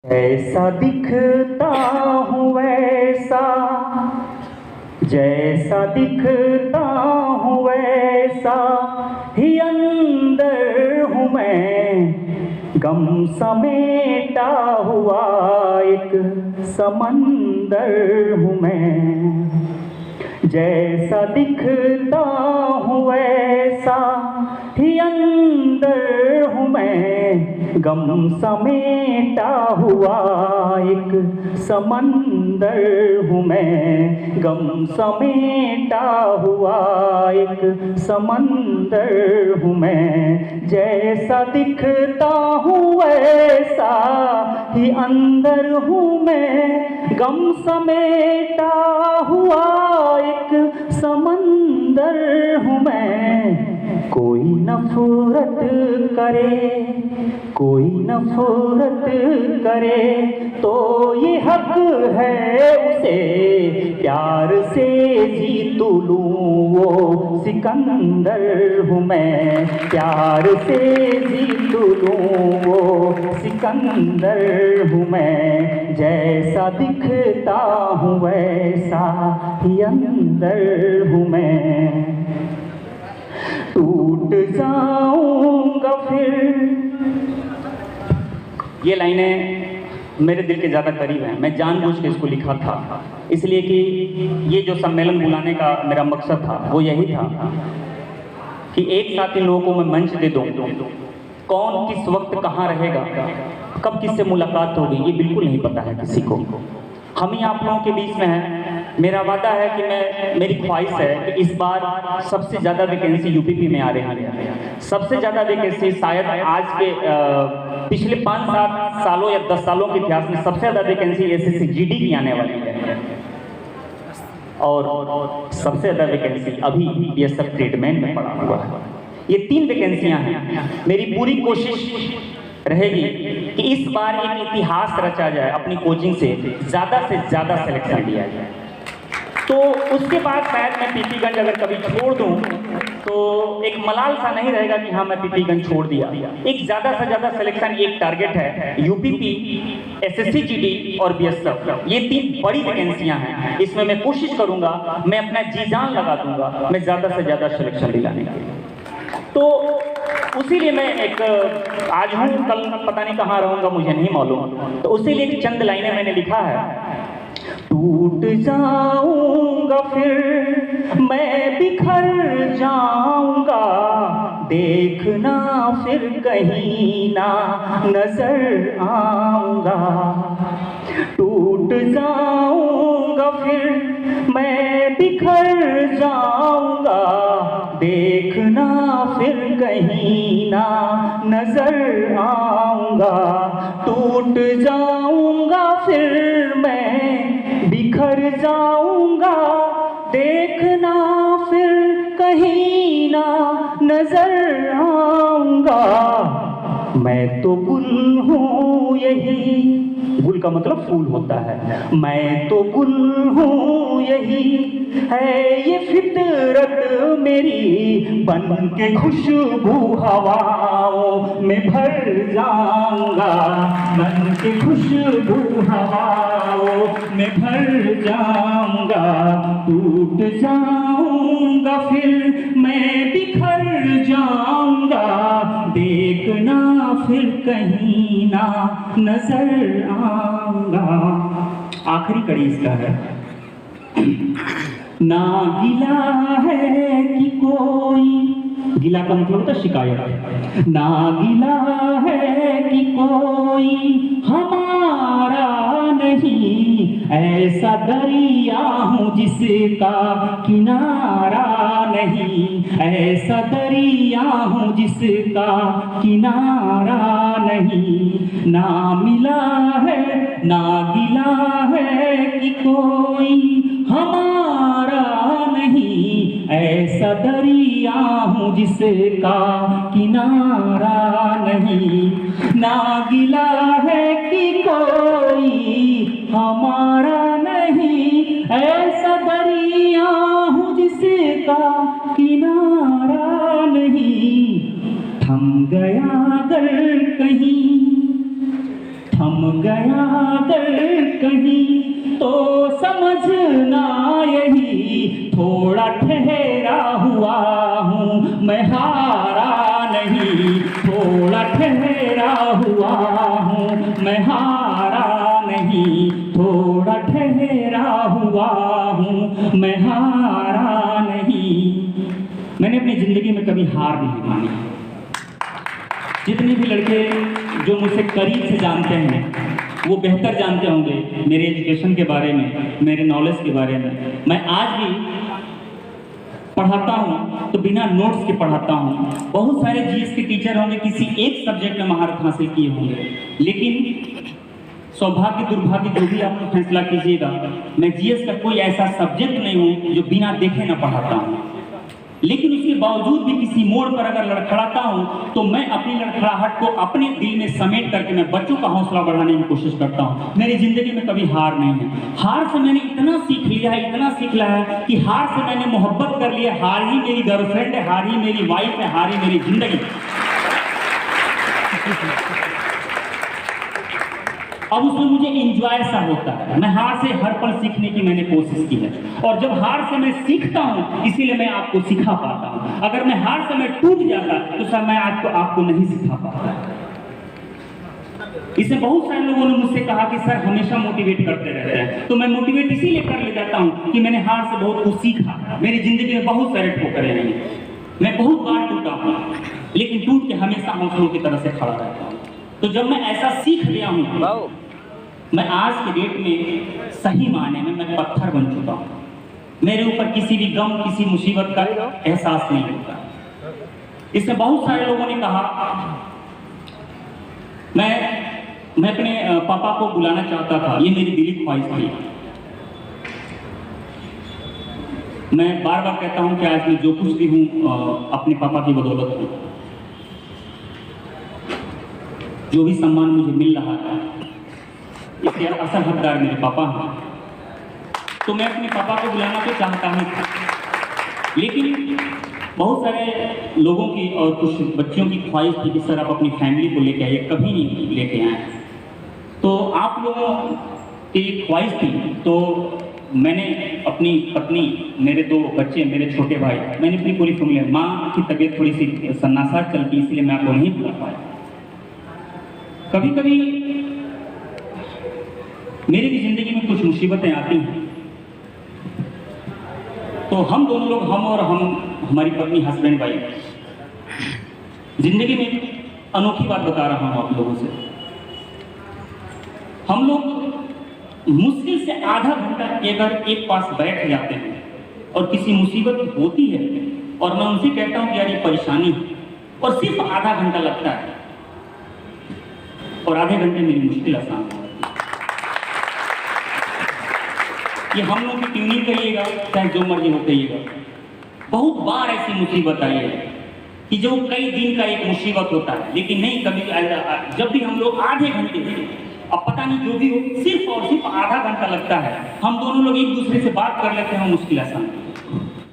ऐसा दिखता हूँ वैसा, जैसा दिखता हूँ वैसा ही अंदर हूँ मैं। गम समेटा हुआ एक समंदर हूँ मैं। जैसा दिखता हूँ वैसा ही अंदर हूँ मैं। गम समेटा हुआ एक समंदर हूँ मैं। गम समेटा हुआ एक समंदर हूँ मैं। जैसा दिखता हूँ वैसा ही अंदर हूँ मैं। गम समेटा हुआ एक समंदर हूँ मैं। कोई नफरत करे, कोई नफरत करे तो ये हक है उसे प्यार से जीत लूं। वो सिकंदर हूँ मैं, प्यार से जीत लूं। वो सिकंदर हूँ मैं। जैसा दिखता हूँ वैसा ही अंदर हूँ मैं। टूट जाऊंगा फिर। ये लाइनें मेरे दिल के ज़्यादा करीब हैं। मैं जानबूझ के इसको लिखा था, इसलिए कि ये जो सम्मेलन बुलाने का मेरा मकसद था वो यही था कि एक साथ इन लोगों को मैं मंच दे दूं। कौन किस वक्त कहाँ रहेगा, कब किससे मुलाकात होगी, ये बिल्कुल नहीं पता है किसी को। हम ही आप लोगों के बीच में हैं। मेरा वादा है कि मेरी ख्वाहिश है कि इस बार सबसे ज़्यादा वैकेंसी यूपीपी में आ रही है। सबसे ज़्यादा वैकेंसी शायद आज के पिछले 5-7 सालों या 10 सालों के इतिहास में सबसे ज़्यादा वैकेंसी एसएससी जीडी की आने वाली है। और सबसे ज़्यादा वैकेंसी अभी बीएसएफ ट्रीटमेंट में पड़ा हुआ है। ये 3 वैकेंसियाँ हैं। मेरी पूरी कोशिश रहेगी कि इस बार एक इतिहास रचा जाए, अपनी कोचिंग से ज़्यादा सिलेक्शन लिया जाए। तो उसके बाद शायद मैं पीपीगंज अगर कभी छोड़ दूं तो एक मलाल सा नहीं रहेगा कि हाँ मैं पीपीगंज छोड़ दिया। एक ज़्यादा से ज़्यादा सिलेक्शन, एक टारगेट है यूपीपी, एसएससी जीडी और बीएसएफ। ये 3 बड़ी वैकेंसियां हैं। इसमें मैं कोशिश करूंगा, मैं अपना जी जान लगा दूंगा, मैं ज़्यादा से ज़्यादा सिलेक्शन दिलाने के लिए। तो उसीलिए मैं एक आज हूँ, कल पता नहीं कहाँ रहूँगा, मुझे नहीं मालूम। तो उसीलिए एक चंद लाइनें मैंने लिखा है। टूट जाऊंगा फिर मैं बिखर जाऊंगा, देखना फिर कहीं ना नजर आऊंगा। टूट जाऊंगा फिर मैं बिखर जाऊंगा, देखना फिर कहीं ना नजर आऊंगा। टूट जाऊंगा फिर मैं बिखर जाऊंगा, देखना फिर कहीं ना नजर आऊंगा। मैं तो गुल हूँ यही, गुल का मतलब फूल होता है। मैं तो गुल हूँ यही है ये फितरत मेरी, बन के खुशबू हवाओं में भर जाऊंगा। बन के खुशबू हवाओं में भर जाऊंगा। टूट जाऊंगा फिर मैं बिखर जाऊंगा, देखना फिर कहीं ना नजर आऊंगा। आखिरी कड़ी इसका है। ना गिला है कि कोई, गिला का मतलब होता है शिकायत। ना गिला है कि कोई हमारा नहीं, ऐसा दरिया हूँ जिसका किनारा नहीं। ऐसा दरिया हूँ जिसका किनारा नहीं। ना मिला है ना गिला है कि कोई हमारा नहीं, ऐसा दरिया हूँ जिसका किनारा नहीं। ना गिला है कि कोई हमारा नहीं, ऐसा दरिया हूँ जिसका किनारा नहीं। थम गया अगर कहीं, थम गया अगर कहीं तो समझना यही, थोड़ा ठहरा हुआ हूँ मैं हारा नहीं, थोड़ा ठहरा हुआ हूँ मैं हारा नहीं, थोड़ा ठहरा हुआ हूँ मैं हारा नहीं। मैंने अपनी जिंदगी में कभी हार नहीं मानी। जितने भी लड़के जो मुझसे करीब से जानते हैं वो बेहतर जानते होंगे मेरे एजुकेशन के बारे में, मेरे नॉलेज के बारे में। मैं आज भी पढ़ाता हूँ तो बिना नोट्स के पढ़ाता हूँ। बहुत सारे जीएस के टीचर होंगे किसी एक सब्जेक्ट में महारत हासिल किए होंगे, लेकिन सौभाग्य दुर्भाग्य जो भी आप फैसला कीजिएगा, मैं जीएस का कोई ऐसा सब्जेक्ट नहीं हूँ जो बिना देखे न पढ़ाता हूँ। लेकिन उसके बावजूद भी किसी मोड़ पर अगर लड़खड़ाता हूँ तो मैं अपनी लड़खड़ाहट को अपने दिल में समेट करके मैं बच्चों का हौसला बढ़ाने की कोशिश करता हूँ। मेरी जिंदगी में कभी हार नहीं है। हार से मैंने इतना सीख लिया है, इतना सीख लिया है कि हार से मैंने मोहब्बत कर लिया। हार ही मेरी गर्लफ्रेंड है, हार ही मेरी वाइफ है, हार ही मेरी जिंदगी। अब उसमें मुझे एंजॉय सा होता है। मैं हार से हर पल सीखने की मैंने कोशिश की है, और जब हार से मैं सीखता हूँ इसीलिए मैं आपको सिखा पाता हूँ। अगर मैं हार से मैं टूट जाता तो सर मैं आपको नहीं सिखा पाता। इससे बहुत सारे लोगों ने मुझसे कहा कि सर हमेशा मोटिवेट करते रहते हैं, तो मैं मोटिवेट इसीलिए कर ले जाता हूँ कि मैंने हार से बहुत कुछ सीखा। मेरी जिंदगी में बहुत सारे ठोकरें रही, मैं बहुत बार टूटा हूँ, लेकिन टूट के हमेशा हौसलों की तरह से खड़ा रहता हूँ। तो जब मैं ऐसा सीख गया हूँ, मैं आज के डेट में सही मायने में मैं पत्थर बन चुका हूँ। मेरे ऊपर किसी भी गम, किसी मुसीबत का एहसास नहीं होता। इससे बहुत सारे लोगों ने कहा, मैं अपने पापा को बुलाना चाहता था, ये मेरी दिली ख्वाहिश थी। मैं बार बार कहता हूँ कि आज मैं जो कुछ भी हूँ अपने पापा की बदौलत हूँ। जो भी सम्मान मुझे मिल रहा है इसके असल हकदार मेरे पापा हैं। तो मैं अपने पापा को बुलाना तो चाहता हूँ, लेकिन बहुत सारे लोगों की और कुछ बच्चों की ख्वाहिश थी कि सर आप अपनी फैमिली को लेके आइए, कभी नहीं लेके आए। तो आप लोगों की ख्वाहिश थी, तो मैंने अपनी पत्नी, मेरे 2 बच्चे, मेरे छोटे भाई, मैंने अपनी पूरी फैमिली, माँ की तबीयत थोड़ी सी सन्नासा चलती इसलिए मैं आपको नहीं बुला पाया। कभी कभी मेरी भी जिंदगी में कुछ मुसीबतें आती हैं, तो हम दोनों लोग, हमारी पत्नी, हस्बैंड वाइफ, जिंदगी में अनोखी बात बता रहा हूं आप लोगों से। हम लोग मुश्किल से आधा घंटा अगर एक पास बैठ जाते हैं और किसी मुसीबत होती है और मैं उनसे कहता हूं कि यार ये परेशानी है, और सिर्फ आधा घंटा लगता है और आधे घंटे मेरी मुश्किल आसान हो जाती है। ये हम लोग की ट्यूनिंग करिएगा, चाहे जो मर्जी हो कहिएगा। बहुत बार ऐसी मुसीबत आई है कि जो कई दिन का एक मुसीबत होता है, लेकिन नहीं कभी जब भी हम लोग आधे घंटे, अब पता नहीं जो भी हो, सिर्फ और सिर्फ आधा घंटा लगता है, हम दोनों लोग एक दूसरे से बात कर लेते हैं, मुश्किल आसान।